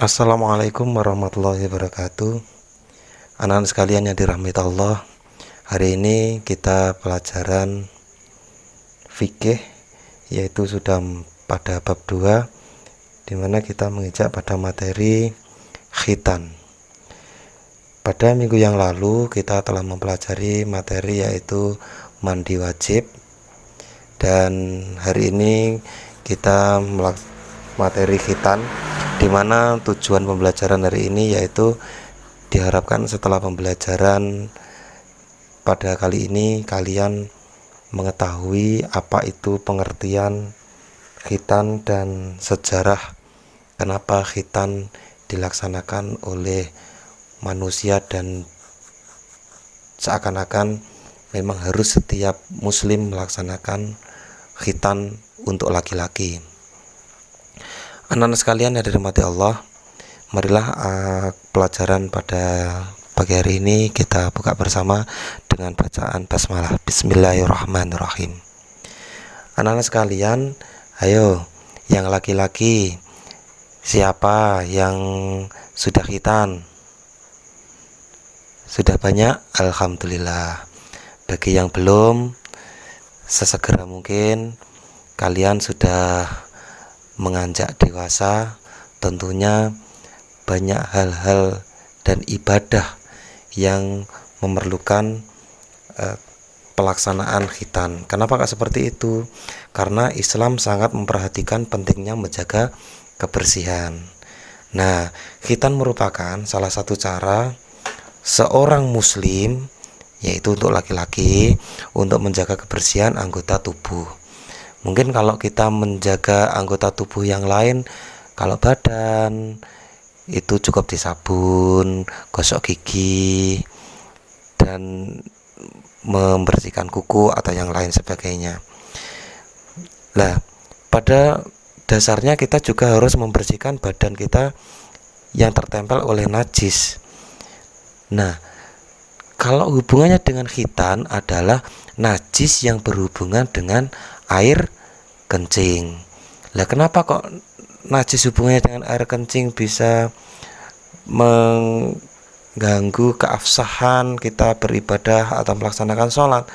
Assalamualaikum warahmatullahi wabarakatuh. Anak-anak sekalian yang dirahmati Allah, hari ini kita pelajaran fikih, yaitu sudah pada bab 2, di mana kita menginjak pada materi khitan. Pada minggu yang lalu kita telah mempelajari materi yaitu mandi wajib, dan hari ini kita materi khitan, di mana tujuan pembelajaran hari ini yaitu diharapkan setelah pembelajaran pada kali ini kalian mengetahui apa itu pengertian khitan dan sejarah kenapa khitan dilaksanakan oleh manusia, dan seakan-akan memang harus setiap muslim melaksanakan khitan untuk laki-laki. Anak-anak sekalian yang dirahmati Allah, marilah pelajaran pada pagi hari ini kita buka bersama dengan bacaan basmalah. Bismillahirrahmanirrahim. Anak-anak sekalian, ayo yang laki-laki siapa yang sudah khitan? Sudah banyak? Alhamdulillah. Bagi yang belum, sesegera mungkin kalian sudah menganjak dewasa, tentunya banyak hal-hal dan ibadah yang memerlukan pelaksanaan khitan. Kenapa kok seperti itu? Karena Islam sangat memperhatikan pentingnya menjaga kebersihan. Nah, khitan merupakan salah satu cara seorang muslim, yaitu untuk laki-laki, untuk menjaga kebersihan anggota tubuh. Mungkin kalau kita menjaga anggota tubuh yang lain, kalau badan itu cukup disabun, gosok gigi, dan membersihkan kuku atau yang lain sebagainya. Nah, pada dasarnya kita juga harus membersihkan badan kita yang tertempel oleh najis. Nah, kalau hubungannya dengan khitan adalah najis yang berhubungan dengan air kencing. Lah, kenapa kok najis hubungannya dengan air kencing bisa mengganggu keabsahan kita beribadah atau melaksanakan sholat?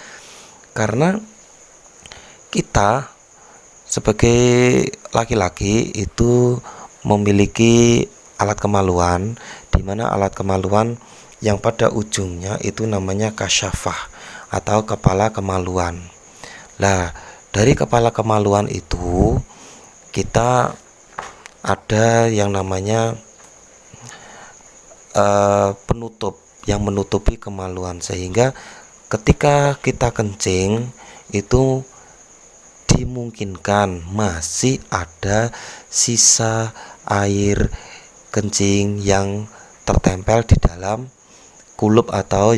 Karena kita sebagai laki-laki itu memiliki alat kemaluan, di mana alat kemaluan yang pada ujungnya itu namanya kasyafah atau kepala kemaluan. Lah, dari kepala kemaluan itu kita ada yang namanya penutup yang menutupi kemaluan, sehingga ketika kita kencing itu dimungkinkan masih ada sisa air kencing yang tertempel di dalam kulup atau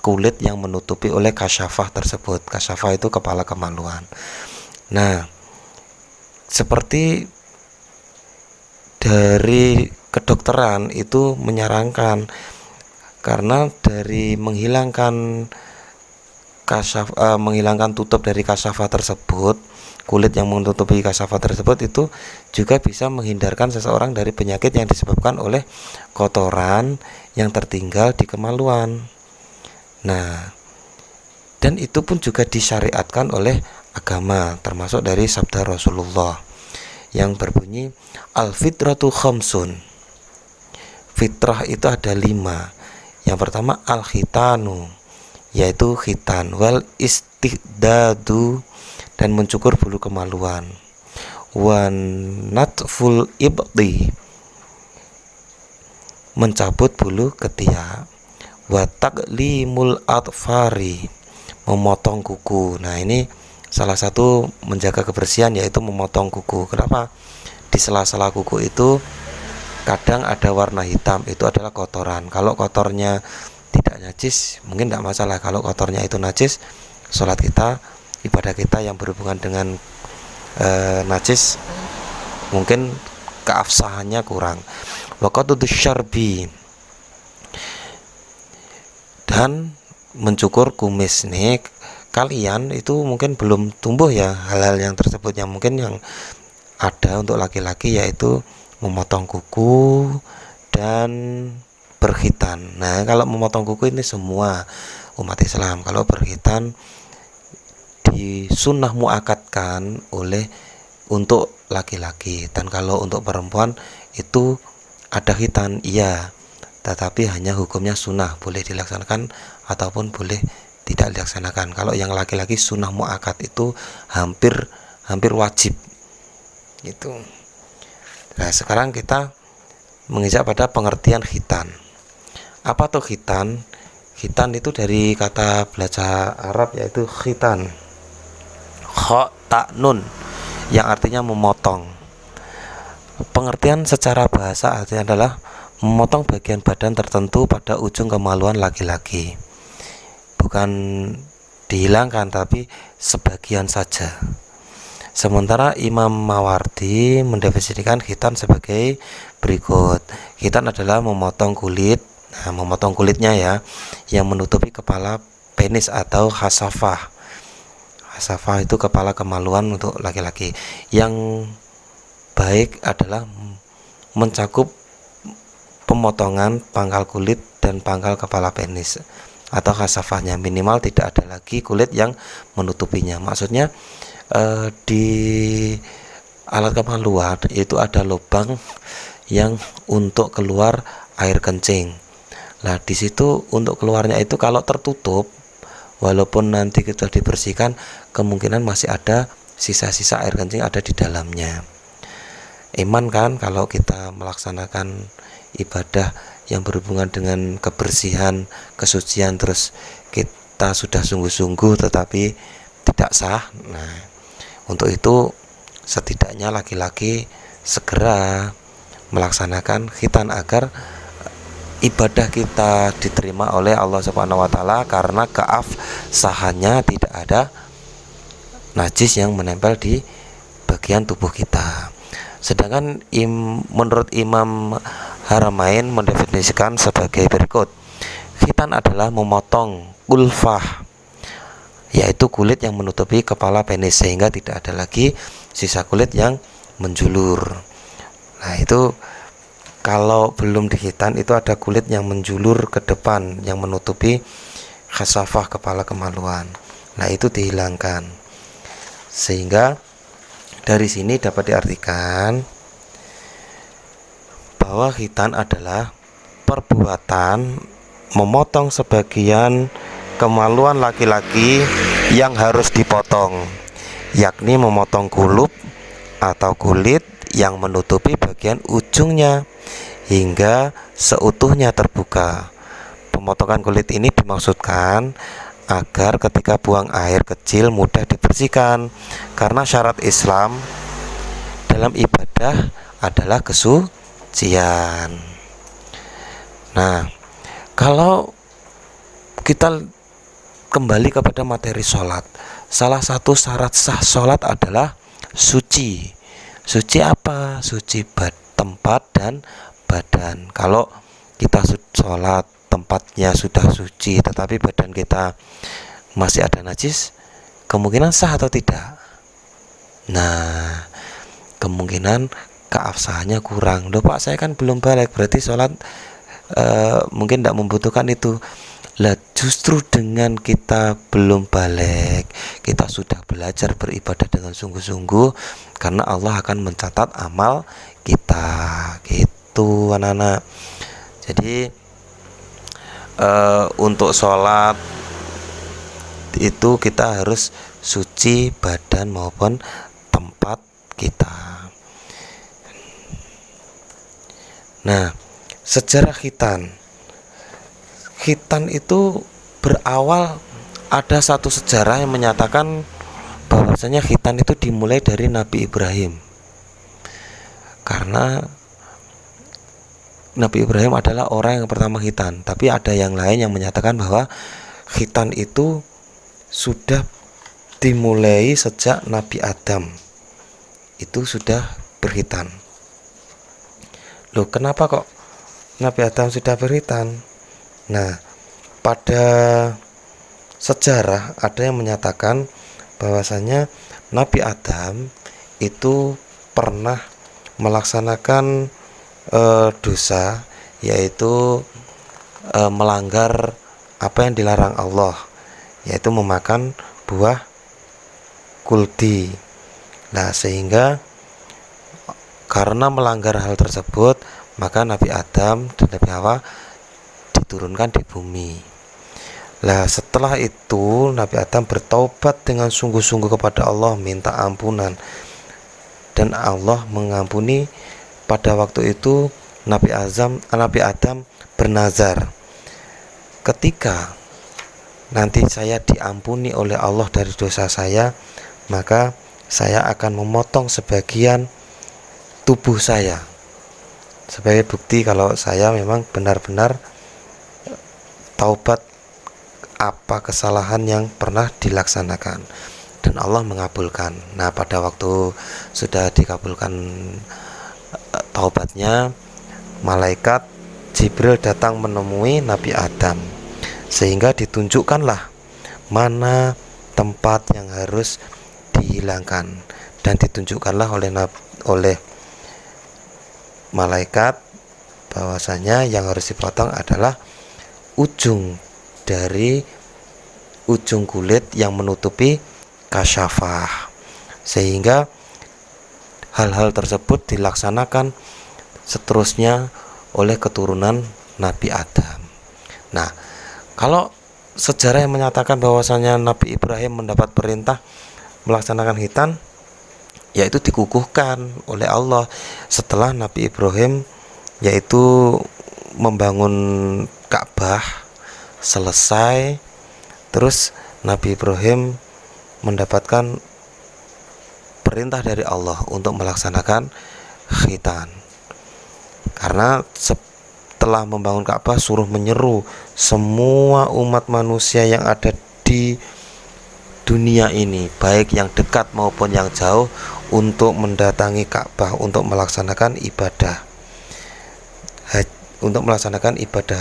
kulit yang menutupi oleh kasyafah tersebut. Kasyafah itu kepala kemaluan. Nah, seperti dari kedokteran itu menyarankan, karena dari menghilangkan tutup dari kasyafah tersebut, kulit yang menutupi kasyafah tersebut itu juga bisa menghindarkan seseorang dari penyakit yang disebabkan oleh kotoran yang tertinggal di kemaluan. Nah, dan itu pun juga disyariatkan oleh agama, termasuk dari sabda Rasulullah yang berbunyi al-fitratu khamsun. Fitrah itu ada 5. Yang pertama al-khitanu, yaitu khitan, wal istihdadu, dan mencukur bulu kemaluan, wan natful ibdi, mencabut bulu ketiak, wa taqlimul atfari, memotong kuku. Nah, ini salah satu menjaga kebersihan, yaitu memotong kuku. Kenapa? Di sela-sela kuku itu kadang ada warna hitam, itu adalah kotoran. Kalau kotornya tidak najis mungkin tidak masalah. Kalau kotornya itu najis, sholat kita, ibadah kita yang berhubungan dengan najis mungkin keabsahannya kurang. Waqatudus syarbi, dan mencukur kumis. Nih, kalian itu mungkin belum tumbuh ya hal-hal yang tersebut, yang mungkin yang ada untuk laki-laki yaitu memotong kuku, dan berkhitan. Nah, kalau memotong kuku ini semua umat Islam. Kalau berkhitan disunnah muakatkan oleh untuk laki-laki, dan kalau untuk perempuan itu ada khitan, iya, tetapi hanya hukumnya sunnah, boleh dilaksanakan ataupun boleh tidak dilaksanakan. Kalau yang laki-laki sunnah muakat itu hampir wajib itu. Nah, sekarang kita menginjak pada pengertian khitan. Apa tuh khitan? Khitan itu dari kata bahasa Arab yaitu khitan, kha ta nun, yang artinya memotong. Pengertian secara bahasa artinya adalah memotong bagian badan tertentu pada ujung kemaluan laki-laki. Bukan dihilangkan, tapi sebagian saja. Sementara Imam Mawardi mendefinisikan khitan sebagai berikut. Khitan adalah memotong kulit, memotong kulitnya ya, yang menutupi kepala penis atau khasafah. Khasafah itu kepala kemaluan untuk laki-laki. Yang baik adalah mencakup pemotongan pangkal kulit dan pangkal kepala penis atau khasafahnya, minimal tidak ada lagi kulit yang menutupinya. Maksudnya di alat kemaluan itu ada lubang yang untuk keluar air kencing. Nah, di situ untuk keluarnya itu kalau tertutup, walaupun nanti kita dibersihkan, kemungkinan masih ada sisa-sisa air kencing ada di dalamnya. Iman kan kalau kita melaksanakan ibadah yang berhubungan dengan kebersihan, kesucian, terus kita sudah sungguh-sungguh tetapi tidak sah. Nah, untuk itu setidaknya laki-laki segera melaksanakan khitan agar ibadah kita diterima oleh Allah Subhanahu wa taala, karena keabsahannya tidak ada najis yang menempel di bagian tubuh kita. Sedangkan menurut Imam Haramain mendefinisikan sebagai berikut. Khitan adalah memotong kulfah, yaitu kulit yang menutupi kepala penis sehingga tidak ada lagi sisa kulit yang menjulur. Nah, itu kalau belum dikhitan itu ada kulit yang menjulur ke depan yang menutupi khasafah kepala kemaluan. Nah, itu dihilangkan. Sehingga dari sini dapat diartikan bahwa khitan adalah perbuatan memotong sebagian kemaluan laki-laki yang harus dipotong, yakni memotong kulup atau kulit yang menutupi bagian ujungnya hingga seutuhnya terbuka. Pemotongan kulit ini dimaksudkan agar ketika buang air kecil mudah dibersihkan, karena syarat Islam dalam ibadah adalah kesucian. Nah, kalau kita kembali kepada materi sholat, salah satu syarat sah sholat adalah suci. Suci apa? Suci tempat dan badan. Kalau kita sholat tempatnya sudah suci tetapi badan kita masih ada najis, kemungkinan sah atau tidak? Nah, kemungkinan keabsahannya kurang. Loh Pak, saya kan belum balik, berarti sholat mungkin tidak membutuhkan itu. Lah, justru dengan kita belum balik, kita sudah belajar beribadah dengan sungguh-sungguh, karena Allah akan mencatat amal kita. Gitu anak-anak. Jadi untuk sholat itu kita harus suci badan maupun tempat kita. Nah, sejarah khitan itu berawal, ada satu sejarah yang menyatakan bahwasanya khitan itu dimulai dari Nabi Ibrahim, karena Nabi Ibrahim adalah orang yang pertama khitan. Tapi ada yang lain yang menyatakan bahwa khitan itu sudah dimulai sejak Nabi Adam itu sudah berkhitan. Loh, kenapa kok Nabi Adam sudah berkhitan? Nah, pada sejarah ada yang menyatakan bahwasanya Nabi Adam itu pernah melaksanakan dosa, yaitu melanggar apa yang dilarang Allah, yaitu memakan buah kuldi. Nah, sehingga karena melanggar hal tersebut, maka Nabi Adam dan Nabi Hawa diturunkan di bumi. Nah, setelah itu Nabi Adam bertaubat dengan sungguh-sungguh kepada Allah, minta ampunan, dan Allah mengampuni. Pada waktu itu Nabi Adam bernazar, ketika nanti saya diampuni oleh Allah dari dosa saya, maka saya akan memotong sebagian tubuh saya sebagai bukti kalau saya memang benar-benar taubat apa kesalahan yang pernah dilaksanakan, dan Allah mengabulkan. Nah, pada waktu sudah dikabulkan taubatnya, malaikat Jibril datang menemui Nabi Adam, sehingga ditunjukkanlah mana tempat yang harus dihilangkan, dan ditunjukkanlah oleh malaikat bahwasanya yang harus dipotong adalah ujung dari ujung kulit yang menutupi kasyafah, sehingga hal-hal tersebut dilaksanakan seterusnya oleh keturunan Nabi Adam. Nah, kalau sejarah yang menyatakan bahwasanya Nabi Ibrahim mendapat perintah melaksanakan khitan, yaitu dikukuhkan oleh Allah setelah Nabi Ibrahim yaitu membangun Ka'bah selesai. Terus Nabi Ibrahim mendapatkan perintah dari Allah untuk melaksanakan khitan, karena setelah membangun Ka'bah suruh menyeru semua umat manusia yang ada di dunia ini, baik yang dekat maupun yang jauh, untuk mendatangi Ka'bah untuk melaksanakan ibadah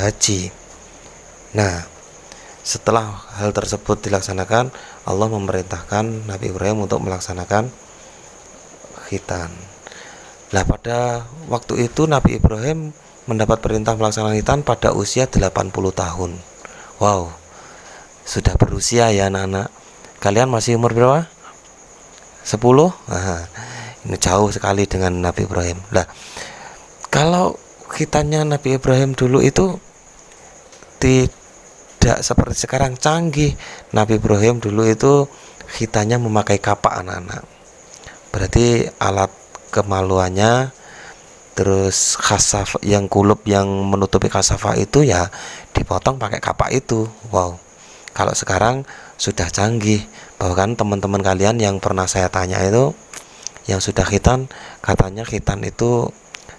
haji. Nah, setelah hal tersebut dilaksanakan, Allah memerintahkan Nabi Ibrahim untuk melaksanakan khitan. Nah, pada waktu itu Nabi Ibrahim mendapat perintah melaksanakan khitan pada usia 80 tahun. Wow, sudah berusia ya anak-anak. Kalian masih umur berapa? 10? Nah, ini jauh sekali dengan Nabi Ibrahim. Nah, kalau khitannya Nabi Ibrahim dulu itu tidak seperti sekarang canggih. Nabi Ibrahim dulu itu khitannya memakai kapak anak-anak. Berarti alat kemaluannya, terus khasaf yang kulub yang menutupi kasafah itu ya dipotong pakai kapak itu. Wow, kalau sekarang sudah canggih. Bahkan teman-teman kalian yang pernah saya tanya itu yang sudah khitan, katanya khitan itu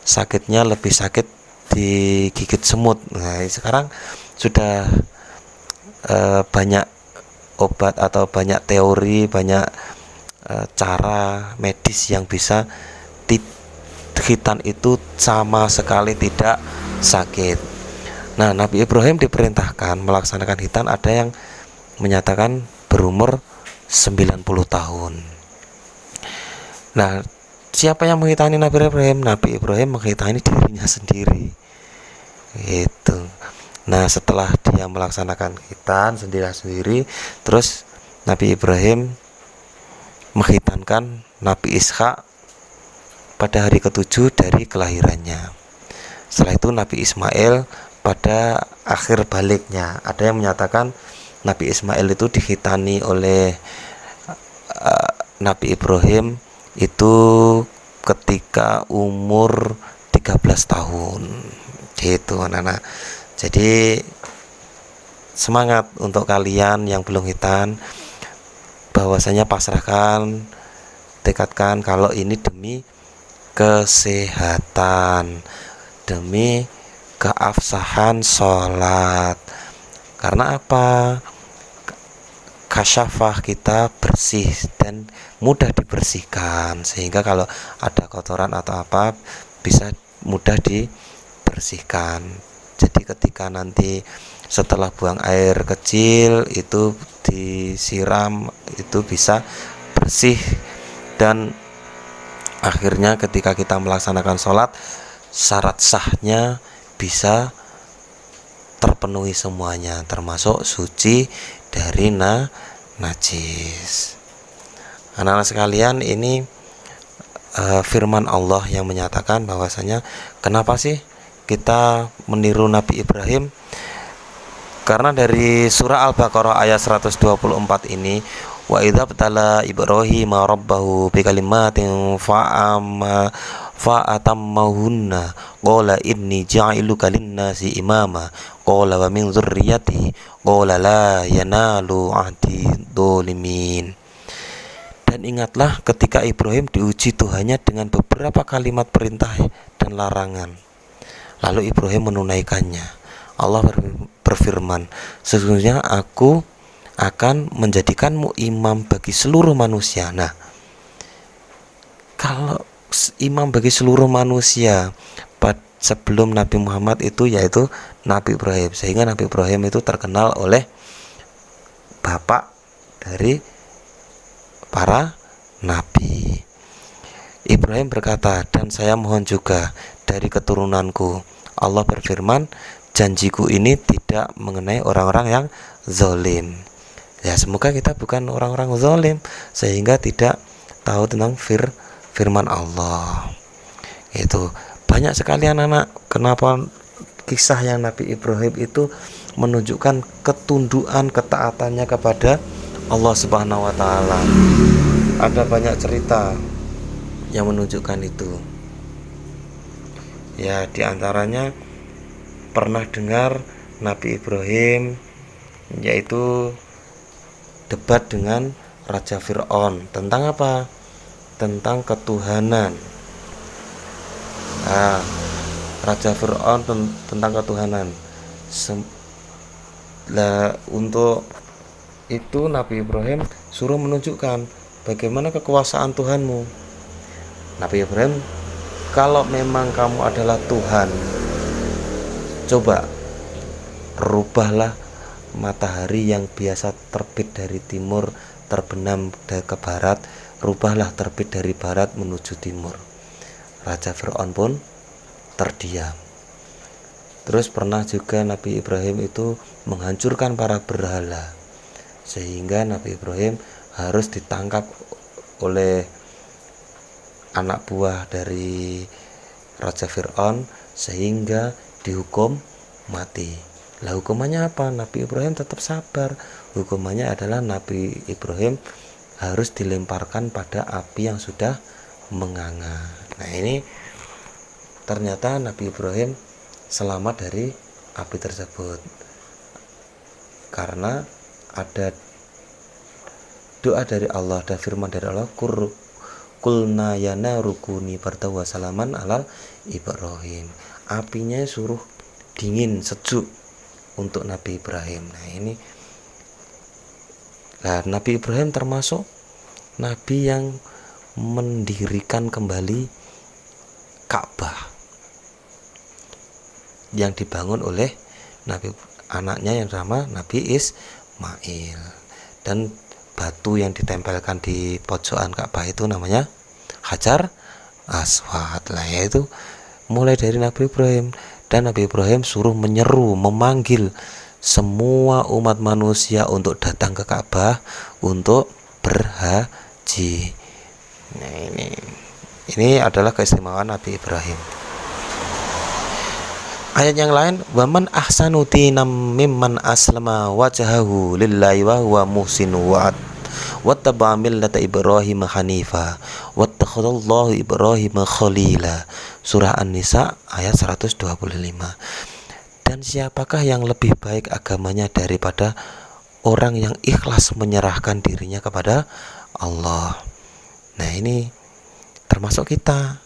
sakitnya lebih sakit digigit semut. Nah, sekarang sudah banyak obat atau banyak teori, banyak cara medis yang bisa khitan itu sama sekali tidak sakit. Nah, Nabi Ibrahim diperintahkan melaksanakan khitan, ada yang menyatakan berumur 90 tahun. Nah, siapa yang menghitani Nabi Ibrahim? Nabi Ibrahim menghitani dirinya sendiri. Itu. Nah, setelah dia melaksanakan khitan sendiri, terus Nabi Ibrahim menghitankan Nabi Ishak pada hari ke-7 dari kelahirannya. Setelah itu Nabi Ismail pada akhir baliknya. Ada yang menyatakan Nabi Ismail itu dikhitani oleh Nabi Ibrahim itu ketika umur 13 tahun. Gitu anak-anak. Jadi semangat untuk kalian yang belum khitan, bahwasanya pasrahkan, tekadkan kalau ini demi kesehatan, demi keabsahan sholat. Karena apa? Kasyafah kita bersih dan mudah dibersihkan, sehingga kalau ada kotoran atau apa bisa mudah dibersihkan. Jadi ketika nanti setelah buang air kecil itu disiram, itu bisa bersih dan Akhirnya ketika kita melaksanakan sholat, syarat sahnya bisa terpenuhi semuanya, termasuk suci dari najis. Anak-anak sekalian, ini firman Allah yang menyatakan bahwasanya kenapa sih kita meniru Nabi Ibrahim? Karena dari surah Al-Baqarah ayat 124 ini, wa idza btala Ibrahim rabbahu bikalimatin fa'atammahunna qala inni ja'iluka lin-nasi imama qala wa min dzurriyyati qala la yanalu ahdi dzalimin. Dan ingatlah ketika Ibrahim diuji Tuhannya dengan beberapa kalimat perintah dan larangan, lalu Ibrahim menunaikannya. Allah berfirman, sesungguhnya aku akan menjadikanmu imam bagi seluruh manusia. Nah, kalau imam bagi seluruh manusia sebelum Nabi Muhammad itu yaitu Nabi Ibrahim, sehingga Nabi Ibrahim itu terkenal oleh bapak dari para nabi. Ibrahim berkata, dan saya mohon juga dari keturunanku. Allah berfirman, janjiku ini tidak mengenai orang-orang yang zalim. Ya, semoga kita bukan orang-orang zalim sehingga tidak tahu tentang firman Allah. Itu banyak sekali anak-anak, kenapa kisah yang Nabi Ibrahim itu menunjukkan ketundukan, ketaatannya kepada Allah Subhanahu wa taala. Ada banyak cerita yang menunjukkan itu. Ya, diantaranya pernah dengar Nabi Ibrahim yaitu debat dengan Raja Fir'aun tentang apa? Tentang ketuhanan. Raja Fir'aun tentang ketuhanan. Untuk itu Nabi Ibrahim suruh menunjukkan bagaimana kekuasaan Tuhanmu. Nabi Ibrahim, kalau memang kamu adalah Tuhan, coba rubahlah matahari yang biasa terbit dari timur terbenam ke barat, rubahlah terbit dari barat menuju timur. Raja Fir'aun pun terdiam. Terus pernah juga Nabi Ibrahim itu menghancurkan para berhala, sehingga Nabi Ibrahim harus ditangkap oleh anak buah dari Raja Fir'aun sehingga dihukum mati. Lah hukumannya apa? Nabi Ibrahim tetap sabar. Hukumannya adalah Nabi Ibrahim harus dilemparkan pada api yang sudah menganga. Nah, ini ternyata Nabi Ibrahim selamat dari api tersebut karena ada doa dari Allah dan firman dari Allah, kulna yana rukuni bardawa salaman alal Ibrahim. Apinya suruh dingin sejuk untuk Nabi Ibrahim. Nah, ini Nabi Ibrahim termasuk nabi yang mendirikan kembali Ka'bah yang dibangun oleh anaknya yang bernama Nabi Ismail, dan batu yang ditempelkan di pojokan Ka'bah itu namanya Hajar Aswad. Lah, yaitu mulai dari Nabi Ibrahim, dan Nabi Ibrahim suruh menyeru, memanggil semua umat manusia untuk datang ke Ka'bah untuk berhaji. Nah, ini adalah keistimewaan Nabi Ibrahim. Ayat yang lain, waman ahsanu dinam mimman aslama wajhahu lillahi wa huwa muhsinu wattaba millata Ibrahim hanifa wattakhadallahu Ibrahim khalila. Surah An-Nisa ayat 125. Dan siapakah yang lebih baik agamanya daripada orang yang ikhlas menyerahkan dirinya kepada Allah. Nah, ini termasuk kita.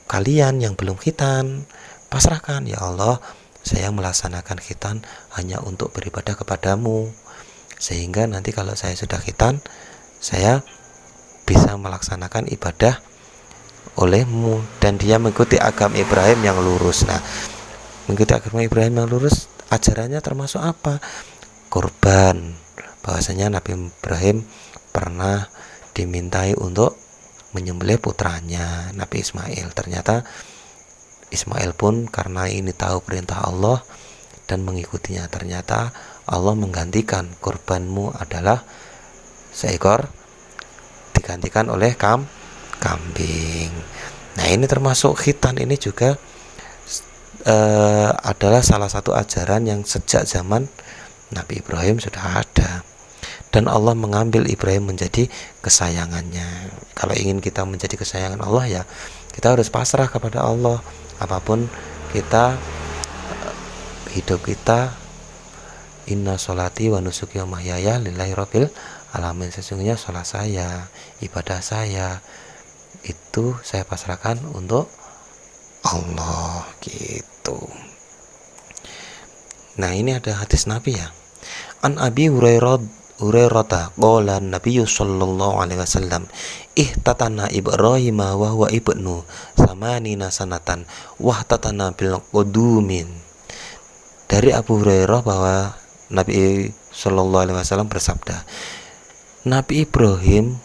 Kalian yang belum khitan, pasrahkan, ya Allah, saya melaksanakan khitan hanya untuk beribadah kepadamu, sehingga nanti kalau saya sudah khitan, saya bisa melaksanakan ibadah olehmu. Dan dia mengikuti agama Ibrahim yang lurus. Nah, mengikuti agama Ibrahim yang lurus, ajarannya termasuk apa? Kurban. Bahwasanya Nabi Ibrahim pernah dimintai untuk menyembelih putranya Nabi Ismail. Ternyata Ismail pun karena ini tahu perintah Allah dan mengikutinya. Ternyata Allah menggantikan korbanmu adalah seekor, digantikan oleh kambing. Nah, ini termasuk khitan ini juga adalah salah satu ajaran yang sejak zaman Nabi Ibrahim sudah ada. Dan Allah mengambil Ibrahim menjadi kesayangannya. Kalau ingin kita menjadi kesayangan Allah, ya kita harus pasrah kepada Allah. Apapun kita, hidup kita, inna sholati wa nusuki wa mahyaya lillahi rabbil alamin. Sesungguhnya sholat saya, ibadah saya, itu saya pasrahkan untuk Allah, gitu. Nah, ini ada hadis Nabi ya. An Abi Hurairah qala Nabi sallallahu alaihi wasallam ihtatana Ibrahim wa huwa ibnu samanina sanatan wahtatana bil qudumin. Dari Abu Hurairah bahwa Nabi sallallahu alaihi wasallam bersabda, Nabi Ibrahim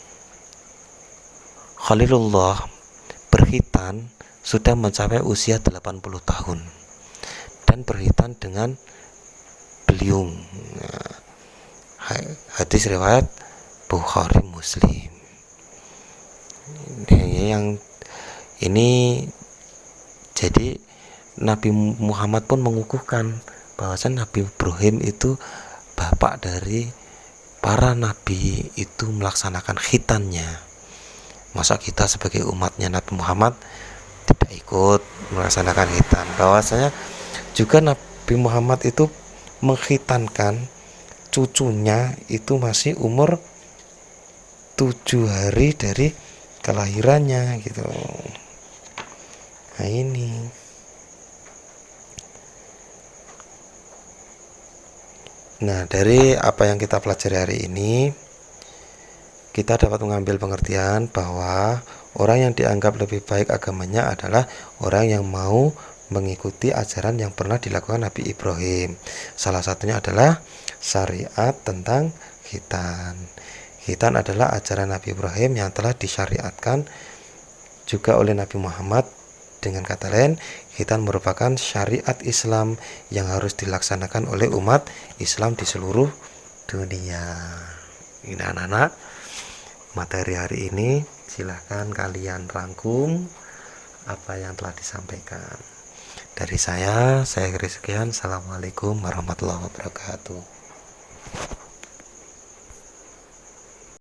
Khalilullah berkhitan sudah mencapai usia 80 tahun dan berkhitan dengan beliung. Hadis riwayat Bukhari Muslim. Yang ini jadi Nabi Muhammad pun mengukuhkan bahwasanya Nabi Ibrahim itu bapak dari para nabi, itu melaksanakan khitannya. Masa kita sebagai umatnya Nabi Muhammad tidak ikut melaksanakan khitan? Bahwasanya juga Nabi Muhammad itu mengkhitankan cucunya itu masih umur 7 hari dari kelahirannya, gitu. Nah, ini dari apa yang kita pelajari hari ini, kita dapat mengambil pengertian bahwa orang yang dianggap lebih baik agamanya adalah orang yang mau mengikuti ajaran yang pernah dilakukan Nabi Ibrahim. Salah satunya adalah syariat tentang khitan. Khitan adalah ajaran Nabi Ibrahim yang telah disyariatkan juga oleh Nabi Muhammad. Dengan kata lain, khitan merupakan syariat Islam yang harus dilaksanakan oleh umat Islam di seluruh dunia. Ini anak-anak, materi hari ini silahkan kalian rangkum apa yang telah disampaikan. Dari saya kira sekian. Assalamualaikum warahmatullahi wabarakatuh.